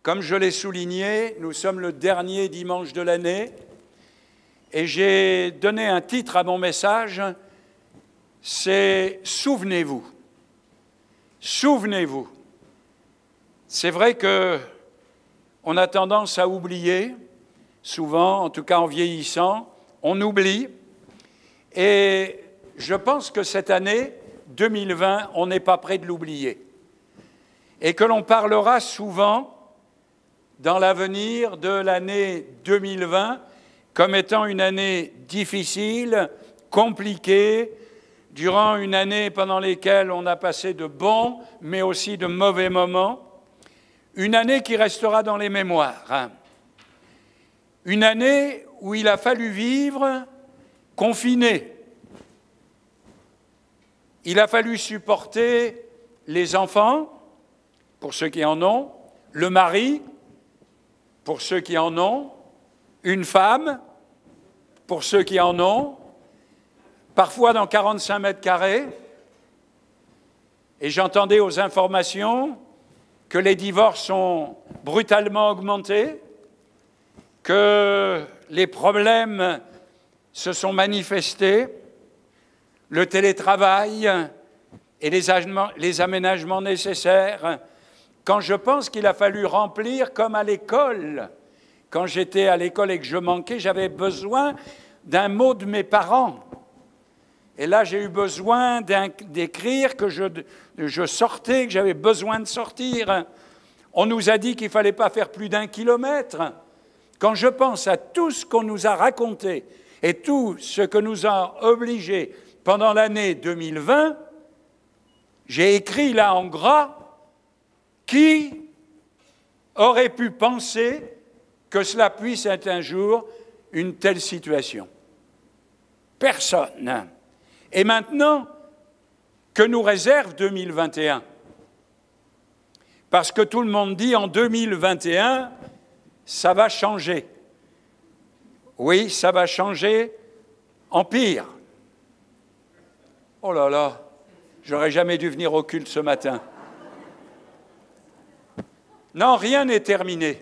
Comme je l'ai souligné, nous sommes le dernier dimanche de l'année et j'ai donné un titre à mon message, c'est « Souvenez-vous ». Souvenez-vous. C'est vrai qu'on a tendance à oublier, souvent, en tout cas en vieillissant, on oublie. Et je pense que cette année 2020, on n'est pas près de l'oublier. Et que l'on parlera souvent dans l'avenir de l'année 2020 comme étant une année difficile, compliquée, durant une année pendant laquelle on a passé de bons, mais aussi de mauvais moments, une année qui restera dans les mémoires, une année où il a fallu vivre confiné. Il a fallu supporter les enfants, pour ceux qui en ont, le mari, pour ceux qui en ont, une femme, pour ceux qui en ont, parfois dans 45 mètres carrés. Et j'entendais aux informations que les divorces ont brutalement augmenté, que les problèmes se sont manifestés, le télétravail et les aménagements nécessaires. Quand je pense qu'il a fallu remplir, comme à l'école, quand j'étais à l'école et que je manquais, j'avais besoin d'un mot de mes parents. Et là, j'ai eu besoin d'écrire que je sortais, que j'avais besoin de sortir. On nous a dit qu'il ne fallait pas faire plus d'1 kilomètre. Quand je pense à tout ce qu'on nous a raconté et tout ce que nous a obligés pendant l'année 2020, j'ai écrit là en gras « Qui aurait pu penser que cela puisse être un jour une telle situation ?» Personne. Et maintenant, que nous réserve 2021 ? Parce que tout le monde dit en 2021, ça va changer. Oui, ça va changer en pire. Oh là là, j'aurais jamais dû venir au culte ce matin. Non, rien n'est terminé.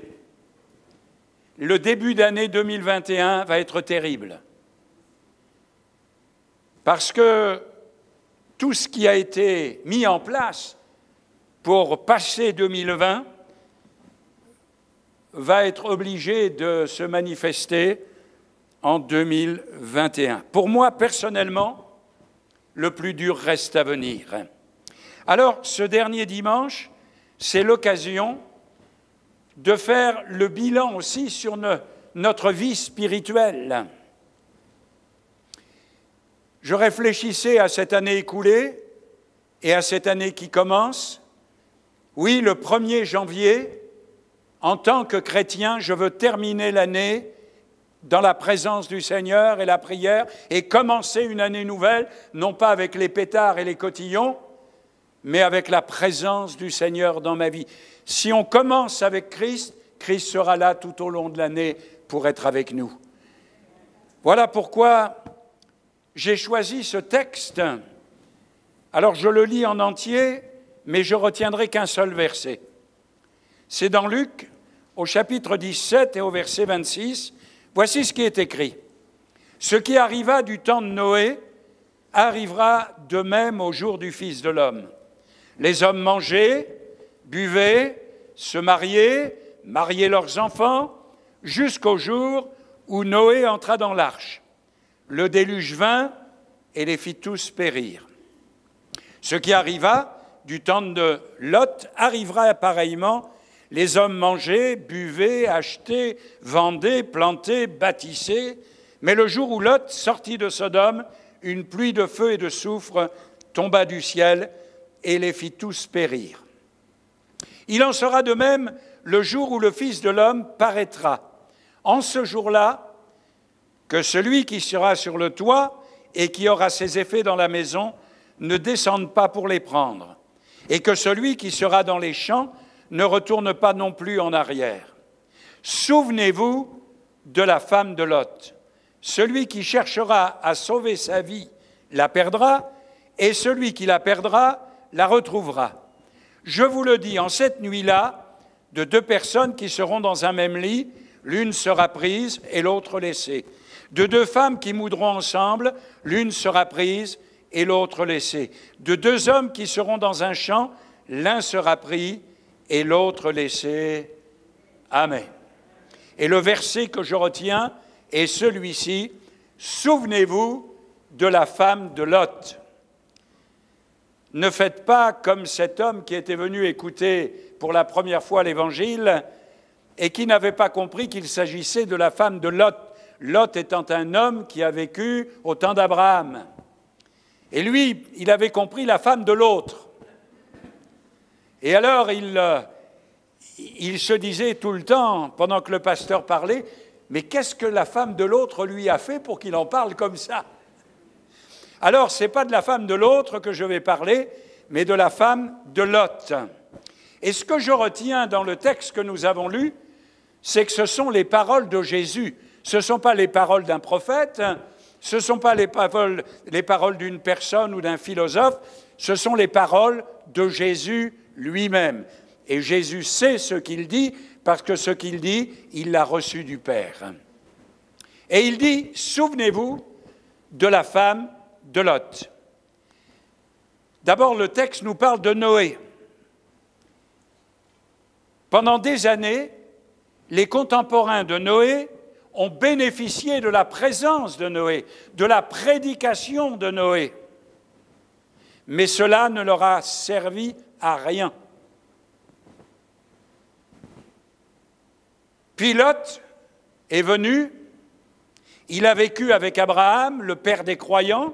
Le début d'année 2021 va être terrible. Parce que tout ce qui a été mis en place pour passer 2020 va être obligé de se manifester en 2021. Pour moi, personnellement, le plus dur reste à venir. Alors, ce dernier dimanche, c'est l'occasion de faire le bilan aussi sur notre vie spirituelle. Je réfléchissais à cette année écoulée et à cette année qui commence. Oui, le 1er janvier, en tant que chrétien, je veux terminer l'année dans la présence du Seigneur et la prière et commencer une année nouvelle, non pas avec les pétards et les cotillons, mais avec la présence du Seigneur dans ma vie. Si on commence avec Christ, Christ sera là tout au long de l'année pour être avec nous. Voilà pourquoi j'ai choisi ce texte. Alors je le lis en entier, mais je retiendrai qu'un seul verset. C'est dans Luc, au chapitre 17 et au verset 26. Voici ce qui est écrit. « Ce qui arriva du temps de Noé arrivera de même au jour du Fils de l'homme. Les hommes mangeaient, buvaient, se mariaient, mariaient leurs enfants, jusqu'au jour où Noé entra dans l'arche. Le déluge vint et les fit tous périr. Ce qui arriva du temps de Lot arrivera pareillement. Les hommes mangeaient, buvaient, achetaient, vendaient, plantaient, bâtissaient. Mais le jour où Lot sortit de Sodome, une pluie de feu et de soufre tomba du ciel et les fit tous périr. Il en sera de même le jour où le Fils de l'homme paraîtra. En ce jour-là, que celui qui sera sur le toit et qui aura ses effets dans la maison ne descende pas pour les prendre, et que celui qui sera dans les champs ne retourne pas non plus en arrière. Souvenez-vous de la femme de Lot. Celui qui cherchera à sauver sa vie la perdra, et celui qui la perdra la retrouvera. Je vous le dis, en cette nuit-là, de deux personnes qui seront dans un même lit, l'une sera prise et l'autre laissée. De deux femmes qui moudront ensemble, l'une sera prise et l'autre laissée. De deux hommes qui seront dans un champ, l'un sera pris et l'autre laissé. Amen. Et le verset que je retiens est celui-ci. Souvenez-vous de la femme de Lot. Ne faites pas comme cet homme qui était venu écouter pour la première fois l'Évangile et qui n'avait pas compris qu'il s'agissait de la femme de Lot. Lot étant un homme qui a vécu au temps d'Abraham. Et lui, il avait compris la femme de l'autre. Et alors, il se disait tout le temps, pendant que le pasteur parlait, mais qu'est-ce que la femme de l'autre lui a fait pour qu'il en parle comme ça? Alors, ce n'est pas de la femme de l'autre que je vais parler, mais de la femme de Lot. Et ce que je retiens dans le texte que nous avons lu, c'est que ce sont les paroles de Jésus. Ce ne sont pas les paroles d'un prophète, ce ne sont pas les paroles d'une personne ou d'un philosophe, ce sont les paroles de Jésus lui-même. Et Jésus sait ce qu'il dit, parce que ce qu'il dit, il l'a reçu du Père. Et il dit, souvenez-vous de la femme de Lot. D'abord, le texte nous parle de Noé. Pendant des années, les contemporains de Noé ont bénéficié de la présence de Noé, de la prédication de Noé. Mais cela ne leur a servi à rien. Puis Lot est venu, il a vécu avec Abraham, le père des croyants,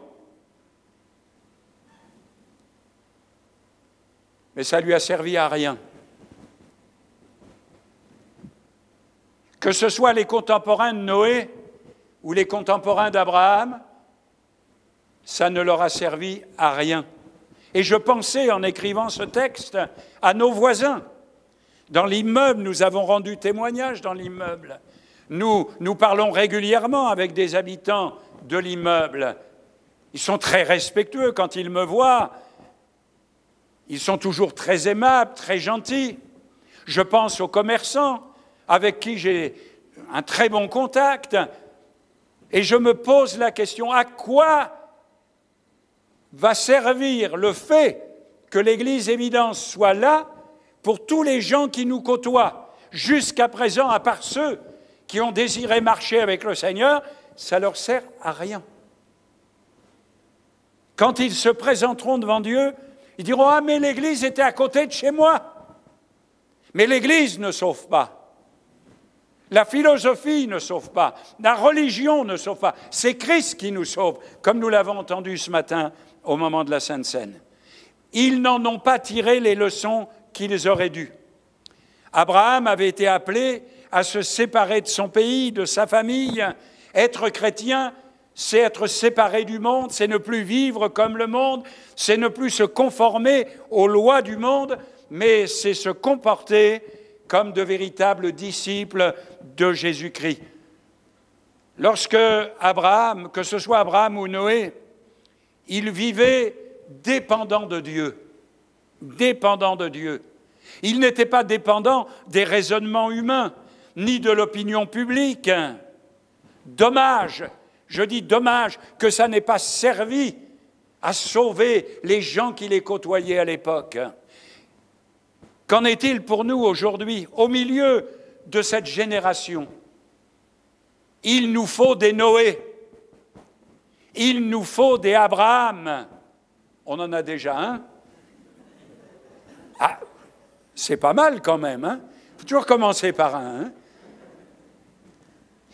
mais ça lui a servi à rien. Que ce soit les contemporains de Noé ou les contemporains d'Abraham, ça ne leur a servi à rien. Et je pensais, en écrivant ce texte, à nos voisins. Dans l'immeuble, nous avons rendu témoignage dans l'immeuble. Nous parlons régulièrement avec des habitants de l'immeuble. Ils sont très respectueux quand ils me voient. Ils sont toujours très aimables, très gentils. Je pense aux commerçants avec qui j'ai un très bon contact. Et je me pose la question, à quoi va servir le fait que l'Église Évidence soit là pour tous les gens qui nous côtoient? Jusqu'à présent, à part ceux qui ont désiré marcher avec le Seigneur, ça ne leur sert à rien. Quand ils se présenteront devant Dieu, ils diront « Ah, mais l'Église était à côté de chez moi !» Mais l'Église ne sauve pas. La philosophie ne sauve pas. La religion ne sauve pas. C'est Christ qui nous sauve, comme nous l'avons entendu ce matin au moment de la Sainte Seine. Ils n'en ont pas tiré les leçons qu'ils auraient dû. Abraham avait été appelé à se séparer de son pays, de sa famille. Être chrétien, c'est être séparé du monde, c'est ne plus vivre comme le monde, c'est ne plus se conformer aux lois du monde, mais c'est se comporter comme de véritables disciples de Jésus-Christ. Lorsque Abraham, que ce soit Abraham ou Noé, ils vivaient dépendants de Dieu. Dépendants de Dieu. Ils n'étaient pas dépendants des raisonnements humains, ni de l'opinion publique. Dommage, je dis dommage, que ça n'ait pas servi à sauver les gens qui les côtoyaient à l'époque. Qu'en est-il pour nous aujourd'hui, au milieu de cette génération? Il nous faut des Noé, il nous faut des Abraham. On en a déjà un. Ah, c'est pas mal quand même, hein? Il faut toujours commencer par un. Hein?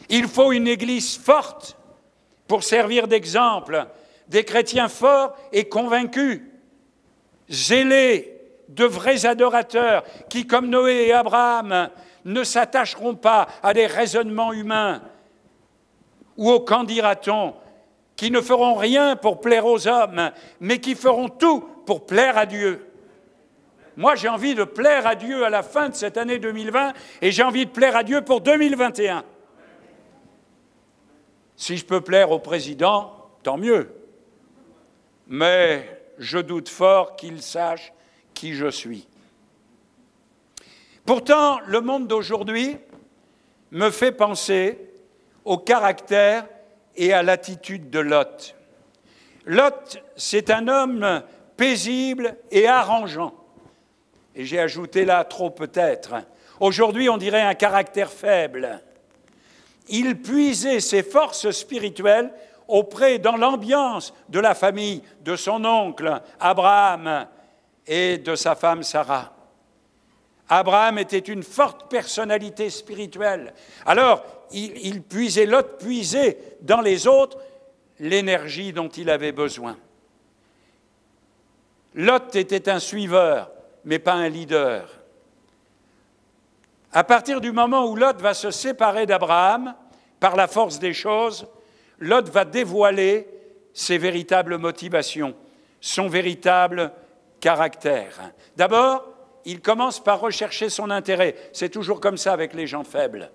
Il faut une Église forte pour servir d'exemple, des chrétiens forts et convaincus, zélés, de vrais adorateurs qui, comme Noé et Abraham, ne s'attacheront pas à des raisonnements humains ou au qu'en dira-t-on, qui ne feront rien pour plaire aux hommes, mais qui feront tout pour plaire à Dieu. Moi, j'ai envie de plaire à Dieu à la fin de cette année 2020 et j'ai envie de plaire à Dieu pour 2021. Si je peux plaire au président, tant mieux. Mais je doute fort qu'il sache qui je suis. Pourtant, le monde d'aujourd'hui me fait penser au caractère et à l'attitude de Lot. Lot, c'est un homme paisible et arrangeant. Et j'ai ajouté là, trop peut-être. Aujourd'hui, on dirait un caractère faible. Il puisait ses forces spirituelles dans l'ambiance de la famille, de son oncle Abraham et de sa femme Sarah. Abraham était une forte personnalité spirituelle. Alors, Lot puisait dans les autres l'énergie dont il avait besoin. Lot était un suiveur, mais pas un leader. À partir du moment où Lot va se séparer d'Abraham, par la force des choses, Lot va dévoiler ses véritables motivations, son véritable caractère. D'abord, il commence par rechercher son intérêt. C'est toujours comme ça avec les gens faibles.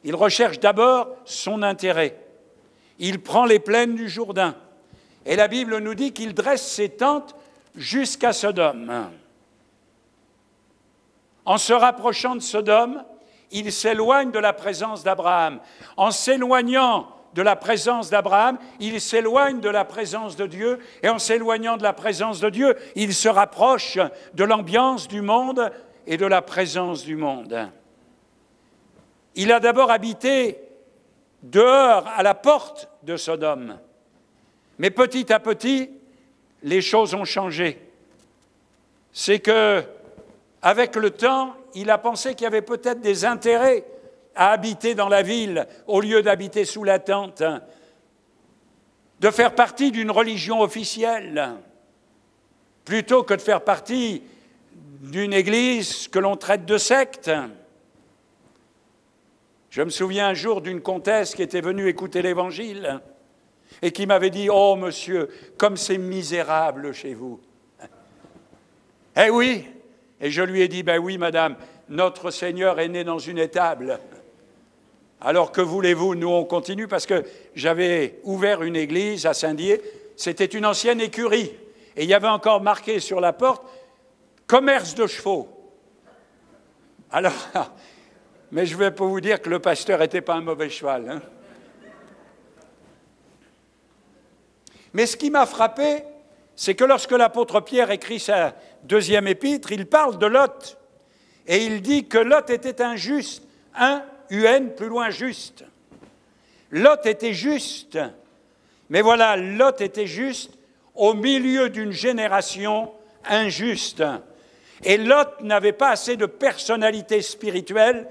Il recherche d'abord son intérêt. Il prend les plaines du Jourdain. Et la Bible nous dit qu'il dresse ses tentes jusqu'à Sodome. En se rapprochant de Sodome, il s'éloigne de la présence d'Abraham. En s'éloignant de la présence d'Abraham, il s'éloigne de la présence de Dieu. Et en s'éloignant de la présence de Dieu, il se rapproche de l'ambiance du monde et de la présence du monde. Il a d'abord habité dehors, à la porte de Sodome. Mais petit à petit, les choses ont changé. C'est que, avec le temps, il a pensé qu'il y avait peut-être des intérêts à habiter dans la ville au lieu d'habiter sous la tente, de faire partie d'une religion officielle, plutôt que de faire partie d'une église que l'on traite de secte. Je me souviens un jour d'une comtesse qui était venue écouter l'Évangile et qui m'avait dit « Oh, monsieur, comme c'est misérable chez vous !» Eh oui. Et je lui ai dit « Ben oui, madame, notre Seigneur est né dans une étable. Alors que voulez-vous, nous on continue, parce que j'avais ouvert une église à Saint-Dié, c'était une ancienne écurie, et il y avait encore marqué sur la porte « Commerce de chevaux ». Alors, mais je ne vais pas vous dire que le pasteur n'était pas un mauvais cheval. Hein. Mais ce qui m'a frappé, c'est que lorsque l'apôtre Pierre écrit sa deuxième épître, il parle de Lot. Et il dit que Lot était un juste, un-UN, plus loin juste. Lot était juste. Mais voilà, Lot était juste au milieu d'une génération injuste. Et Lot n'avait pas assez de personnalité spirituelle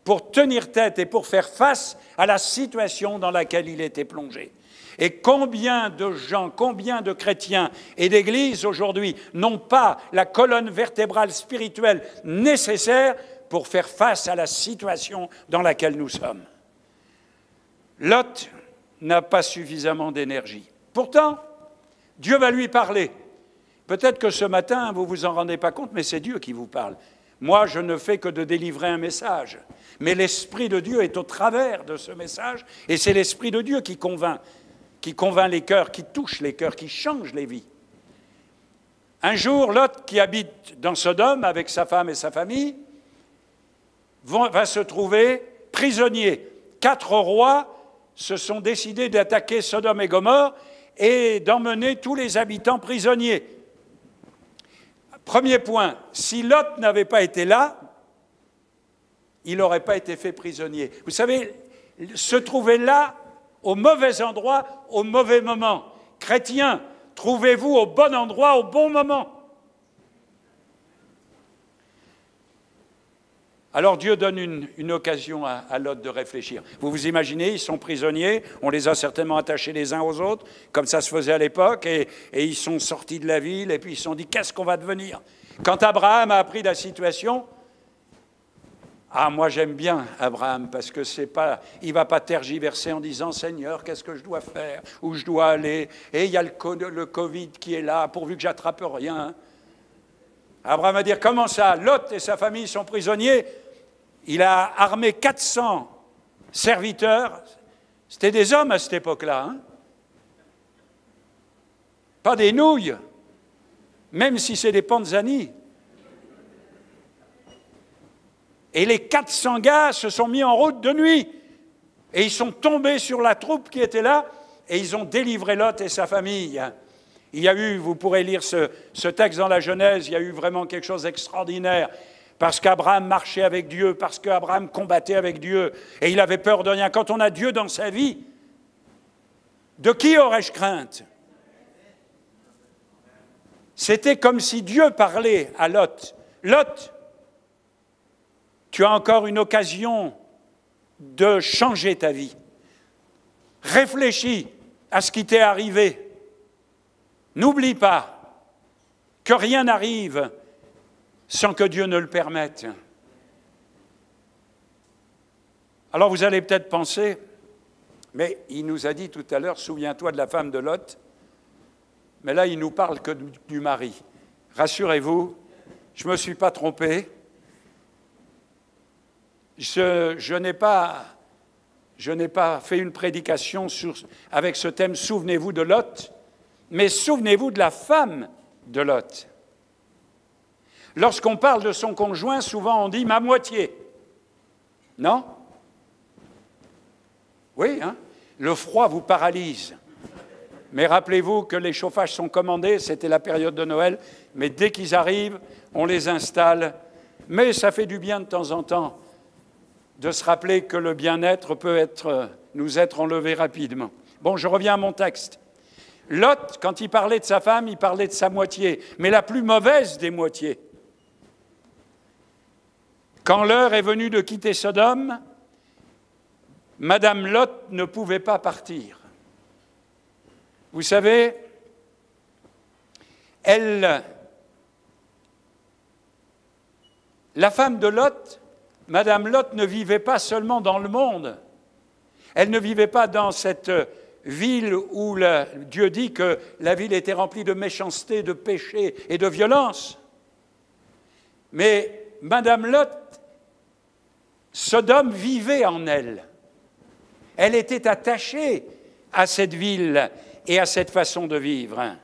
pour tenir tête et pour faire face à la situation dans laquelle il était plongé. Et combien de gens, combien de chrétiens et d'églises aujourd'hui n'ont pas la colonne vertébrale spirituelle nécessaire pour faire face à la situation dans laquelle nous sommes. Lot n'a pas suffisamment d'énergie. Pourtant, Dieu va lui parler. Peut-être que ce matin, vous ne vous en rendez pas compte, mais c'est Dieu qui vous parle. Moi, je ne fais que de délivrer un message. Mais l'Esprit de Dieu est au travers de ce message, et c'est l'Esprit de Dieu qui convainc les cœurs, qui touche les cœurs, qui change les vies. Un jour, Lot, qui habite dans Sodome avec sa femme et sa famille, va se trouver prisonnier. 4 rois se sont décidés d'attaquer Sodome et Gomorrhe et d'emmener tous les habitants prisonniers. Premier point, si Lot n'avait pas été là, il n'aurait pas été fait prisonnier. Vous savez, se trouver là, au mauvais endroit, au mauvais moment. Chrétiens, trouvez-vous au bon endroit, au bon moment. Alors Dieu donne une occasion à Lot de réfléchir. Vous vous imaginez, ils sont prisonniers, on les a certainement attachés les uns aux autres, comme ça se faisait à l'époque, et ils sont sortis de la ville, et puis ils se sont dit, qu'est-ce qu'on va devenir? Quand Abraham a appris la situation, ah, moi j'aime bien Abraham, parce que il ne va pas tergiverser en disant, Seigneur, qu'est-ce que je dois faire, où je dois aller, et il y a le Covid qui est là, pourvu que j'attrape rien. Abraham va dire, comment ça? Lot et sa famille sont prisonniers. Il a armé 400 serviteurs. C'était des hommes à cette époque-là. Hein? Pas des nouilles, même si c'est des panzani. Et les 400 gars se sont mis en route de nuit. Et ils sont tombés sur la troupe qui était là, et ils ont délivré Lot et sa famille. Il y a eu, vous pourrez lire ce texte dans la Genèse, il y a eu vraiment quelque chose d'extraordinaire. Parce qu'Abraham marchait avec Dieu, parce qu'Abraham combattait avec Dieu, et il avait peur de rien. Quand on a Dieu dans sa vie, de qui aurais-je crainte? C'était comme si Dieu parlait à Lot. Lot, tu as encore une occasion de changer ta vie. Réfléchis à ce qui t'est arrivé. N'oublie pas que rien n'arrive sans que Dieu ne le permette. Alors vous allez peut-être penser, mais il nous a dit tout à l'heure, souviens-toi de la femme de Lot, mais là il nous parle que du mari. Rassurez-vous, je ne me suis pas trompé. Je n'ai pas fait une prédication avec ce thème « Souvenez-vous de Lot », mais souvenez-vous de la femme de Lot. Lorsqu'on parle de son conjoint, souvent on dit « ma moitié ». Non? Oui, hein? Le froid vous paralyse. Mais rappelez-vous que les chauffages sont commandés, c'était la période de Noël, mais dès qu'ils arrivent, on les installe. Mais ça fait du bien de temps en temps de se rappeler que le bien-être peut nous être enlevé rapidement. Bon, je reviens à mon texte. Lot, quand il parlait de sa femme, il parlait de sa moitié, mais la plus mauvaise des moitiés. Quand l'heure est venue de quitter Sodome, Madame Lot ne pouvait pas partir. Vous savez, la femme de Lot, Madame Lot ne vivait pas seulement dans le monde. Elle ne vivait pas dans cette ville où Dieu dit que la ville était remplie de méchanceté, de péché et de violence. Mais Madame Lot, Sodome vivait en elle. Elle était attachée à cette ville et à cette façon de vivre.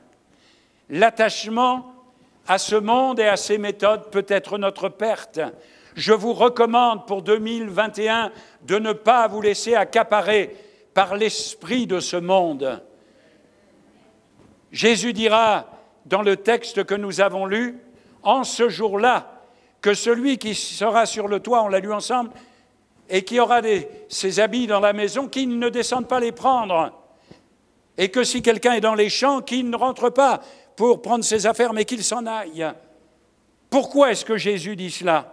L'attachement à ce monde et à ses méthodes peut être notre perte. Je vous recommande pour 2021 de ne pas vous laisser accaparer par l'esprit de ce monde. Jésus dira dans le texte que nous avons lu, en ce jour-là, que celui qui sera sur le toit, on l'a lu ensemble, et qui aura ses habits dans la maison, qu'il ne descende pas les prendre. Et que si quelqu'un est dans les champs, qu'il ne rentre pas pour prendre ses affaires, mais qu'il s'en aille. Pourquoi est-ce que Jésus dit cela?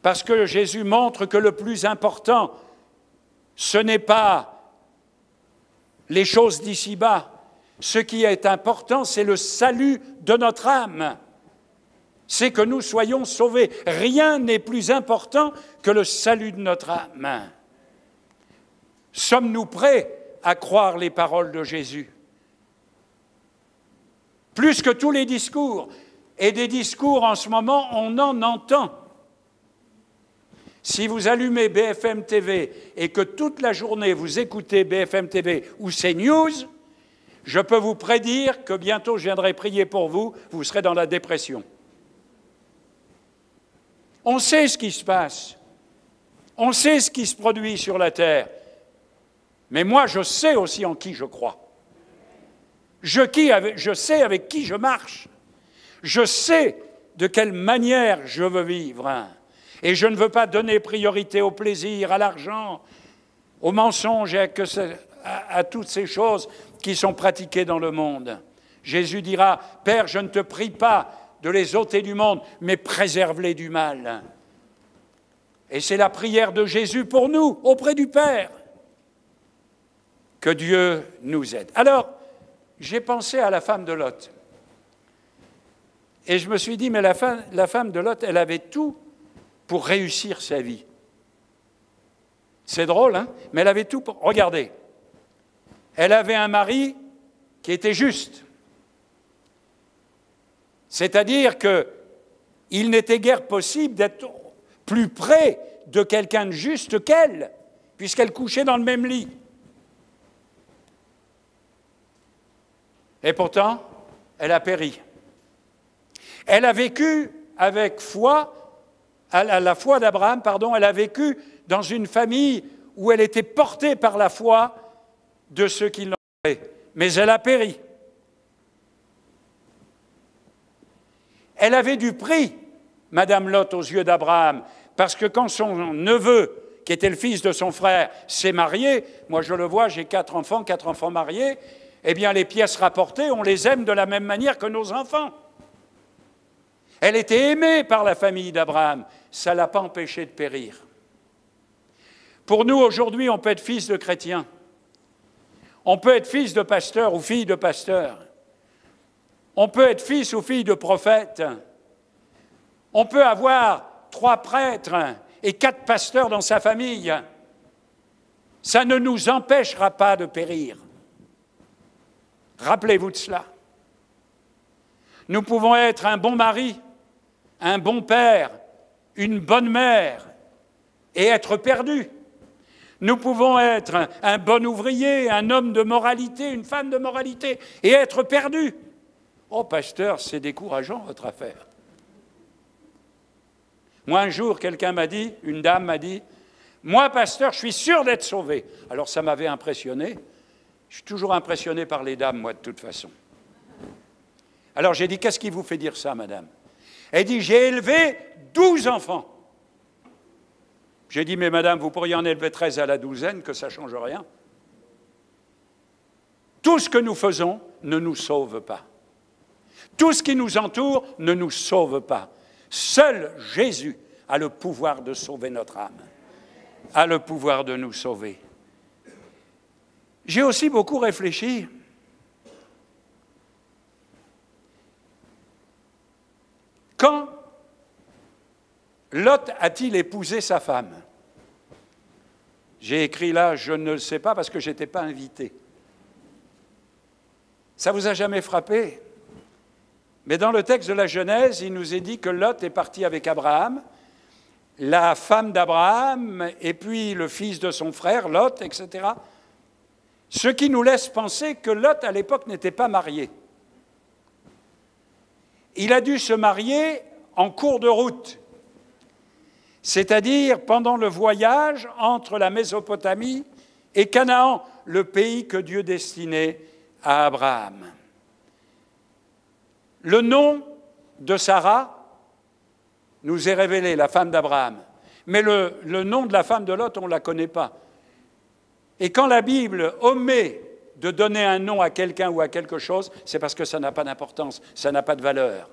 Parce que Jésus montre que le plus important, ce n'est pas les choses d'ici-bas. Ce qui est important, c'est le salut de notre âme. C'est que nous soyons sauvés. Rien n'est plus important que le salut de notre âme. Sommes-nous prêts à croire les paroles de Jésus? Plus que tous les discours, et des discours en ce moment, on en entend. Si vous allumez BFM TV et que toute la journée vous écoutez BFM TV ou CNews, je peux vous prédire que bientôt je viendrai prier pour vous, vous serez dans la dépression. On sait ce qui se passe, on sait ce qui se produit sur la terre, mais moi je sais aussi en qui je crois. Je sais avec qui je marche, je sais de quelle manière je veux vivre. Et je ne veux pas donner priorité au plaisir, à l'argent, aux mensonges et à toutes ces choses qui sont pratiquées dans le monde. Jésus dira, « Père, je ne te prie pas de les ôter du monde, mais préserve-les du mal. » Et c'est la prière de Jésus pour nous, auprès du Père. Que Dieu nous aide. Alors, j'ai pensé à la femme de Lot. Et je me suis dit, mais la femme de Lot, elle avait tout pour réussir sa vie. C'est drôle, hein? Mais elle avait tout pour... Regardez, elle avait un mari qui était juste. C'est-à-dire qu'il n'était guère possible d'être plus près de quelqu'un de juste qu'elle, puisqu'elle couchait dans le même lit. Et pourtant, elle a péri. Elle a vécu avec foi, la foi d'Abraham, pardon, elle a vécu dans une famille où elle était portée par la foi de ceux qui l'entouraient. Mais elle a péri. Elle avait du prix, Madame Lot, aux yeux d'Abraham, parce que quand son neveu, qui était le fils de son frère, s'est marié, moi je le vois, j'ai 4 enfants mariés, eh bien les pièces rapportées, on les aime de la même manière que nos enfants. Elle était aimée par la famille d'Abraham, ça ne l'a pas empêchée de périr. Pour nous, aujourd'hui, on peut être fils de chrétien, on peut être fils de pasteur ou fille de pasteur, on peut être fils ou fille de prophète, on peut avoir 3 prêtres et 4 pasteurs dans sa famille. Ça ne nous empêchera pas de périr. Rappelez-vous de cela. Nous pouvons être un bon mari, un bon père, une bonne mère et être perdus. Nous pouvons être un bon ouvrier, un homme de moralité, une femme de moralité et être perdus. Oh, pasteur, c'est décourageant votre affaire. Moi, un jour, quelqu'un m'a dit, une dame m'a dit, « Moi, pasteur, je suis sûr d'être sauvé. » Alors, ça m'avait impressionné. Je suis toujours impressionné par les dames, moi, de toute façon. Alors, j'ai dit, « Qu'est-ce qui vous fait dire ça, madame ?» Elle dit, « J'ai élevé 12 enfants. » J'ai dit, « Mais madame, vous pourriez en élever 13 à la douzaine, que ça ne change rien. » Tout ce que nous faisons ne nous sauve pas. Tout ce qui nous entoure ne nous sauve pas. Seul Jésus a le pouvoir de sauver notre âme, a le pouvoir de nous sauver. J'ai aussi beaucoup réfléchi. Quand Lot a-t-il épousé sa femme? J'ai écrit là, je ne le sais pas parce que je n'étais pas invité. Ça vous a jamais frappé? Mais dans le texte de la Genèse, il nous est dit que Lot est parti avec Abraham, la femme d'Abraham, et puis le fils de son frère, Lot, etc. Ce qui nous laisse penser que Lot, à l'époque, n'était pas marié. Il a dû se marier en cours de route, c'est-à-dire pendant le voyage entre la Mésopotamie et Canaan, le pays que Dieu destinait à Abraham. Le nom de Sarah nous est révélé, la femme d'Abraham. Mais le nom de la femme de Lot, on ne la connaît pas. Et quand la Bible omet de donner un nom à quelqu'un ou à quelque chose, c'est parce que ça n'a pas d'importance, ça n'a pas de valeur,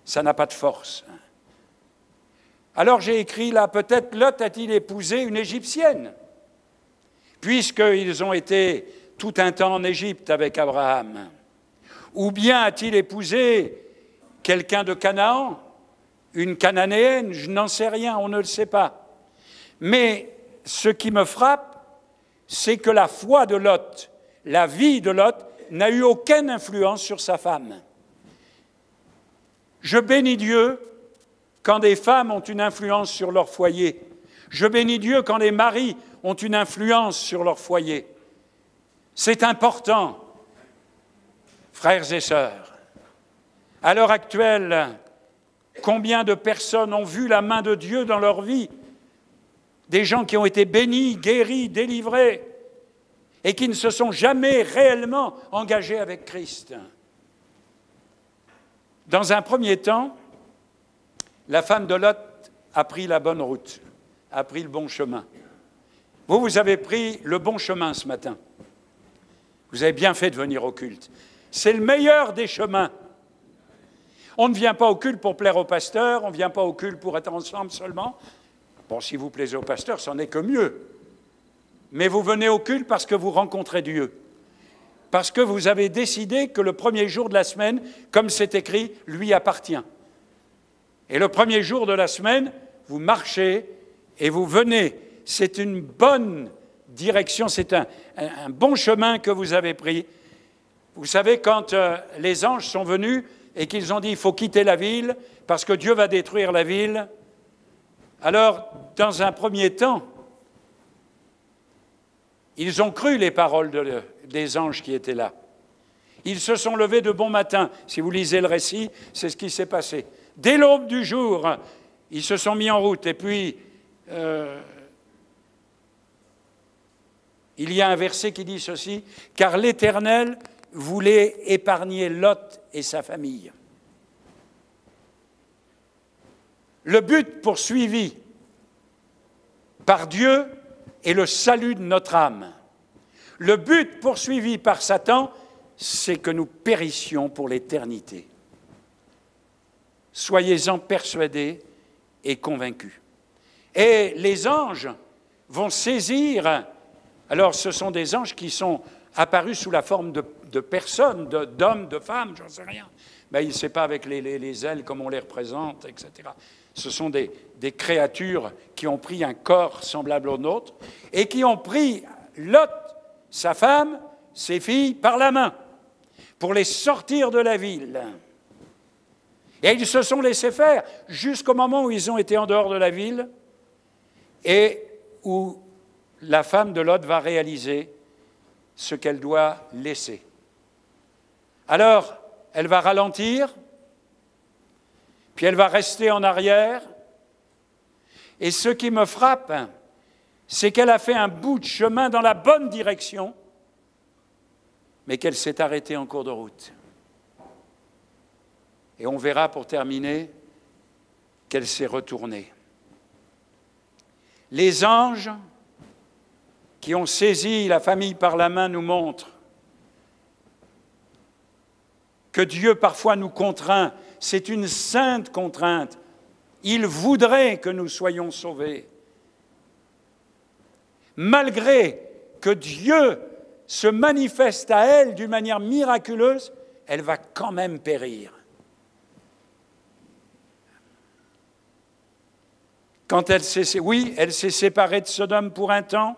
ça n'a pas de force. Alors j'ai écrit là, peut-être Lot a-t-il épousé une Égyptienne, puisqu'ils ont été tout un temps en Égypte avec Abraham. Ou bien a-t-il épousé quelqu'un de Canaan, une Cananéenne? Je n'en sais rien, on ne le sait pas. Mais ce qui me frappe, c'est que la foi de Lot, la vie de Lot, n'a eu aucune influence sur sa femme. Je bénis Dieu quand des femmes ont une influence sur leur foyer. Je bénis Dieu quand les maris ont une influence sur leur foyer. C'est important. Frères et sœurs, à l'heure actuelle, combien de personnes ont vu la main de Dieu dans leur vie? Des gens qui ont été bénis, guéris, délivrés, et qui ne se sont jamais réellement engagés avec Christ. Dans un premier temps, la femme de Lot a pris la bonne route, a pris le bon chemin. Vous avez pris le bon chemin ce matin. Vous avez bien fait de venir au culte. C'est le meilleur des chemins. On ne vient pas au culte pour plaire au pasteur, on ne vient pas au culte pour être ensemble seulement. Bon, si vous plaisez au pasteur, c'en est que mieux. Mais vous venez au culte parce que vous rencontrez Dieu. Parce que vous avez décidé que le premier jour de la semaine, comme c'est écrit, lui appartient. Et le premier jour de la semaine, vous marchez et vous venez. C'est une bonne direction, c'est un bon chemin que vous avez pris. Vous savez, quand les anges sont venus et qu'ils ont dit « il faut quitter la ville parce que Dieu va détruire la ville », alors, dans un premier temps, ils ont cru les paroles des anges qui étaient là. Ils se sont levés de bon matin. Si vous lisez le récit, c'est ce qui s'est passé. Dès l'aube du jour, Ils se sont mis en route. Et puis, il y a un verset qui dit ceci, « Car l'Éternel voulait épargner Lot et sa famille. » Le but poursuivi par Dieu est le salut de notre âme. Le but poursuivi par Satan, c'est que nous périssions pour l'éternité. Soyez-en persuadés et convaincus. Et les anges vont saisir, alors ce sont des anges qui sont apparus sous la forme de personnes, d'hommes, de femmes, j'en sais rien. Mais il ne sait pas avec les ailes comme on les représente, etc. Ce sont des créatures qui ont pris un corps semblable au nôtre et qui ont pris Lot, sa femme, ses filles, par la main pour les sortir de la ville. Et ils se sont laissés faire jusqu'au moment où ils ont été en dehors de la ville et où la femme de Lot va réaliser ce qu'elle doit laisser. Alors, elle va ralentir, puis elle va rester en arrière. Et ce qui me frappe, c'est qu'elle a fait un bout de chemin dans la bonne direction, mais qu'elle s'est arrêtée en cours de route. Et on verra, pour terminer, qu'elle s'est retournée. Les anges qui ont saisi la famille par la main nous montrent que Dieu parfois nous contraint. C'est une sainte contrainte. Il voudrait que nous soyons sauvés. Malgré que Dieu se manifeste à elle d'une manière miraculeuse, elle va quand même périr. Quand elle s'est séparée de Sodome pour un temps.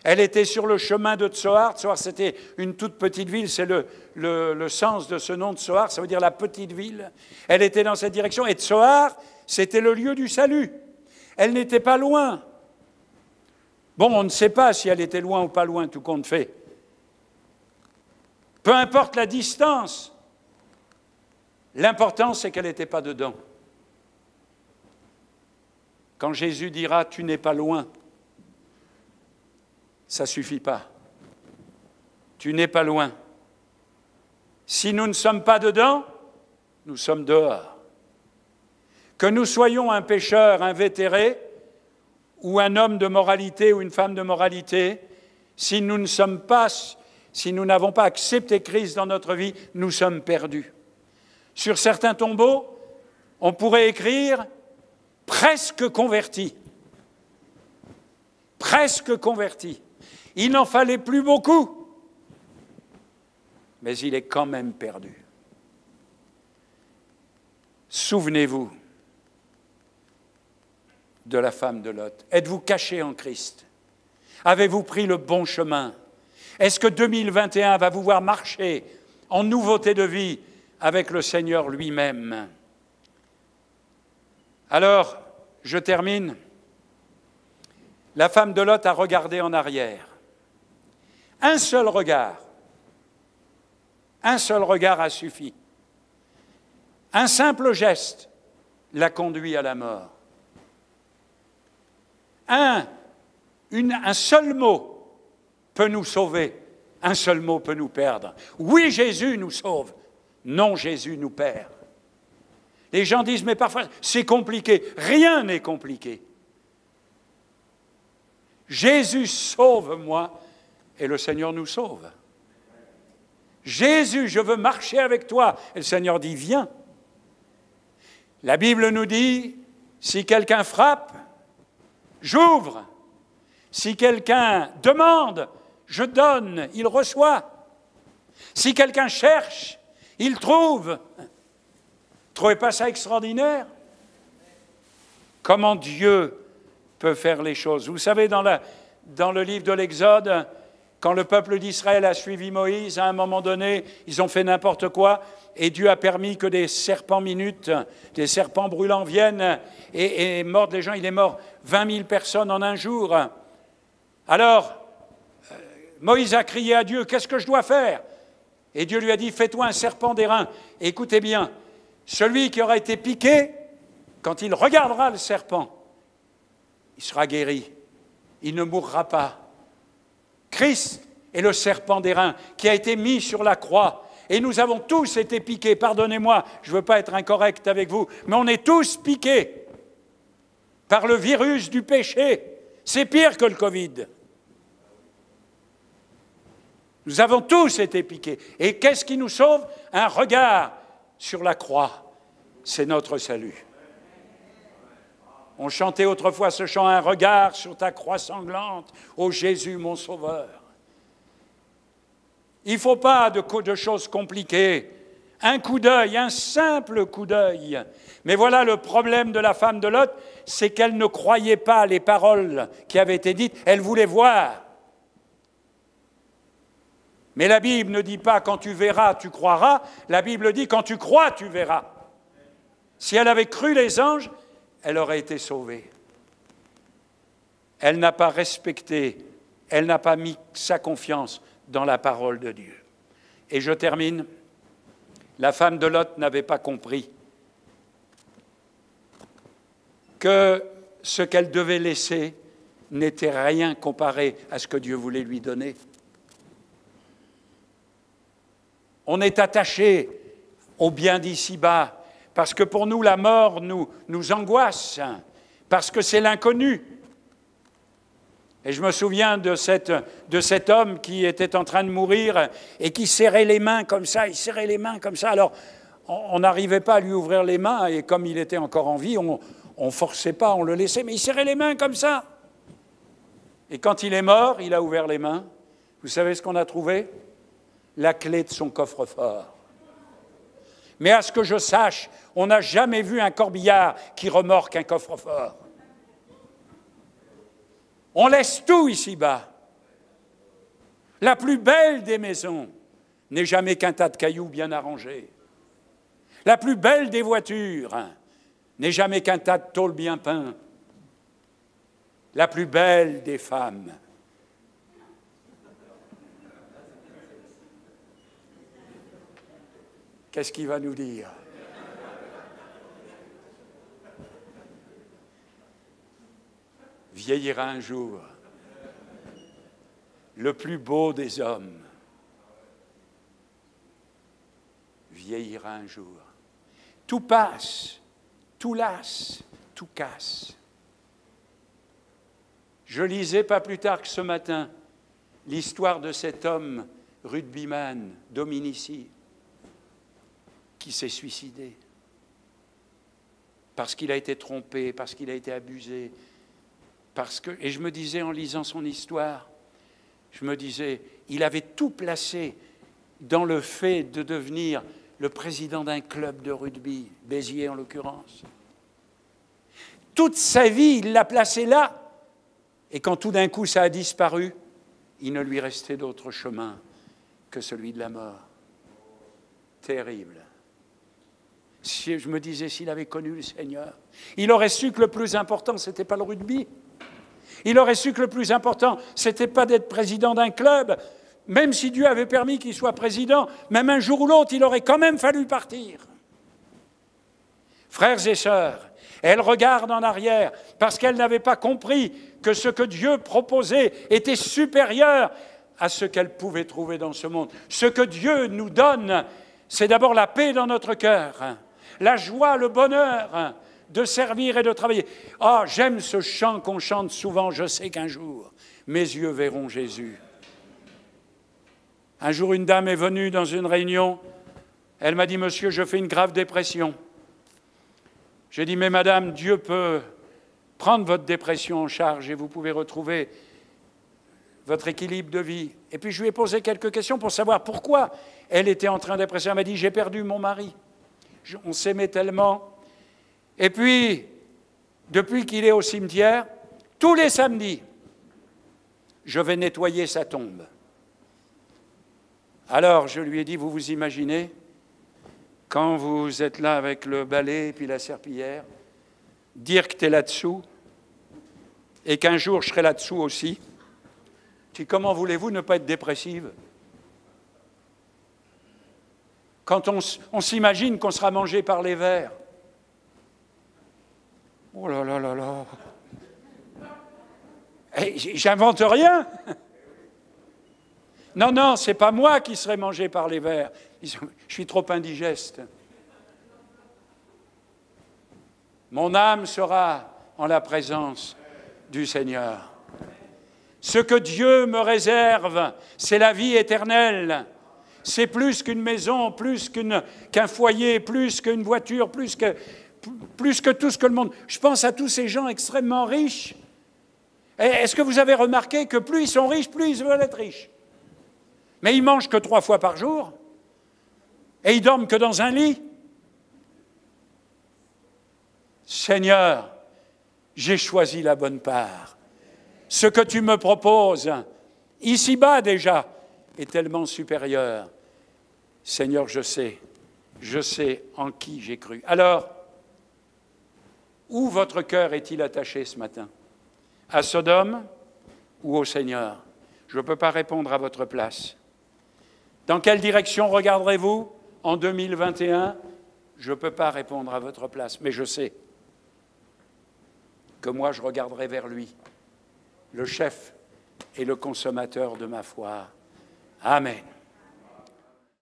Elle était sur le chemin de Tsoar. Tsoar, c'était une toute petite ville. C'est le sens de ce nom de Tsoar. Ça veut dire la petite ville. Elle était dans cette direction. Et Tsoar, c'était le lieu du salut. Elle n'était pas loin. Bon, on ne sait pas si elle était loin ou pas loin, tout compte fait. Peu importe la distance. L'important, c'est qu'elle n'était pas dedans. Quand Jésus dira « Tu n'es pas loin », ça ne suffit pas. Tu n'es pas loin. Si nous ne sommes pas dedans, nous sommes dehors. Que nous soyons un pécheur invétéré ou un homme de moralité ou une femme de moralité, si nous n'avons pas accepté Christ dans notre vie, nous sommes perdus. Sur certains tombeaux, on pourrait écrire « presque converti ». Presque converti. Il n'en fallait plus beaucoup, mais il est quand même perdu. Souvenez-vous de la femme de Lot. Êtes-vous caché en Christ? Avez-vous pris le bon chemin? Est-ce que 2021 va vous voir marcher en nouveauté de vie avec le Seigneur lui-même? Alors, je termine. La femme de Lot a regardé en arrière. Un seul regard a suffi. Un simple geste l'a conduit à la mort. Un seul mot peut nous sauver, un seul mot peut nous perdre. Oui, Jésus nous sauve, non, Jésus nous perd. Les gens disent, mais parfois, c'est compliqué. Rien n'est compliqué. Jésus sauve-moi et le Seigneur nous sauve. Jésus, je veux marcher avec toi. Et le Seigneur dit, viens. La Bible nous dit, si quelqu'un frappe, j'ouvre. Si quelqu'un demande, je donne, il reçoit. Si quelqu'un cherche, il trouve. Trouvez pas ça extraordinaire? Comment Dieu peut faire les choses? Vous savez, dans le livre de l'Exode, quand le peuple d'Israël a suivi Moïse, à un moment donné, ils ont fait n'importe quoi, et Dieu a permis que des serpents minutes, des serpents brûlants viennent et mordent les gens. Il est mort 20 000 personnes en un jour. Alors, Moïse a crié à Dieu, « Qu'est-ce que je dois faire ?» Et Dieu lui a dit, « Fais-toi un serpent d'airain. » Écoutez bien, celui qui aura été piqué quand il regardera le serpent, il sera guéri. Il ne mourra pas. Christ est le serpent d'airain qui a été mis sur la croix. Et nous avons tous été piqués. Pardonnez-moi, je ne veux pas être incorrect avec vous, mais on est tous piqués par le virus du péché. C'est pire que le Covid. Nous avons tous été piqués. Et qu'est-ce qui nous sauve? Un regard sur la croix. C'est notre salut. On chantait autrefois ce chant, un regard sur ta croix sanglante, ô Jésus mon sauveur. Il ne faut pas de choses compliquées. Un coup d'œil, un simple coup d'œil. Mais voilà le problème de la femme de Lot, c'est qu'elle ne croyait pas les paroles qui avaient été dites, elle voulait voir. Mais la Bible ne dit pas quand tu verras, tu croiras, la Bible dit quand tu crois, tu verras. Si elle avait cru les anges, elle aurait été sauvée. Elle n'a pas respecté, elle n'a pas mis sa confiance dans la parole de Dieu. Et je termine. La femme de Lot n'avait pas compris que ce qu'elle devait laisser n'était rien comparé à ce que Dieu voulait lui donner. On est attaché au bien d'ici-bas, parce que pour nous, la mort nous angoisse, parce que c'est l'inconnu. Et je me souviens de cet homme qui était en train de mourir et qui serrait les mains comme ça, il serrait les mains comme ça. Alors, on n'arrivait pas à lui ouvrir les mains, et comme il était encore en vie, on ne forçait pas, on le laissait, mais il serrait les mains comme ça. Et quand il est mort, il a ouvert les mains. Vous savez ce qu'on a trouvé? La clé de son coffre-fort. Mais à ce que je sache, on n'a jamais vu un corbillard qui remorque un coffre-fort. On laisse tout ici-bas. La plus belle des maisons n'est jamais qu'un tas de cailloux bien arrangés. La plus belle des voitures n'est jamais qu'un tas de tôles bien peints. La plus belle des femmes qu'est-ce qu'il va nous dire? Vieillira un jour. Le plus beau des hommes vieillira un jour. Tout passe, tout lasse, tout casse. Je lisais pas plus tard que ce matin l'histoire de cet homme rugbyman, Dominici, qui s'est suicidé parce qu'il a été trompé, parce qu'il a été abusé, et je me disais en lisant son histoire, je me disais, il avait tout placé dans le fait de devenir le président d'un club de rugby, Béziers en l'occurrence. Toute sa vie, il l'a placé là, et quand tout d'un coup ça a disparu, il ne lui restait d'autre chemin que celui de la mort. Terrible. Si je me disais, s'il avait connu le Seigneur, il aurait su que le plus important, ce n'était pas le rugby. Il aurait su que le plus important, ce n'était pas d'être président d'un club. Même si Dieu avait permis qu'il soit président, même un jour ou l'autre, il aurait quand même fallu partir. Frères et sœurs, elle regarde en arrière parce qu'elle n'avait pas compris que ce que Dieu proposait était supérieur à ce qu'elle pouvait trouver dans ce monde. Ce que Dieu nous donne, c'est d'abord la paix dans notre cœur, la joie, le bonheur de servir et de travailler. Ah, j'aime ce chant qu'on chante souvent, je sais qu'un jour, mes yeux verront Jésus. Un jour, une dame est venue dans une réunion, elle m'a dit, monsieur, je fais une grave dépression. J'ai dit, mais madame, Dieu peut prendre votre dépression en charge et vous pouvez retrouver votre équilibre de vie. Et puis je lui ai posé quelques questions pour savoir pourquoi elle était en train de dépresser. Elle m'a dit, j'ai perdu mon mari. On s'aimait tellement. Et puis, depuis qu'il est au cimetière, tous les samedis, je vais nettoyer sa tombe. Alors, je lui ai dit, vous vous imaginez, quand vous êtes là avec le balai et puis la serpillière, dire que tu es là-dessous et qu'un jour je serai là-dessous aussi. Je dis, comment voulez-vous ne pas être dépressive? Quand on s'imagine qu'on sera mangé par les vers, Oh là là là là. J'invente rien. Non, non, c'est pas moi qui serai mangé par les vers. Je suis trop indigeste. Mon âme sera en la présence du Seigneur. Ce que Dieu me réserve, c'est la vie éternelle. C'est plus qu'une maison, plus qu'un foyer, plus qu'une voiture, plus que tout ce que le monde... Je pense à tous ces gens extrêmement riches. Est-ce que vous avez remarqué que plus ils sont riches, plus ils veulent être riches? Mais ils mangent que 3 fois par jour et ils dorment que dans un lit. Seigneur, j'ai choisi la bonne part. Ce que tu me proposes, ici-bas déjà, est tellement supérieur. Seigneur, je sais en qui j'ai cru. Alors, où votre cœur est-il attaché ce matin? À Sodome ou au Seigneur? Je ne peux pas répondre à votre place. Dans quelle direction regarderez-vous en 2021? Je ne peux pas répondre à votre place, mais je sais que moi je regarderai vers lui, le chef et le consommateur de ma foi. Amen.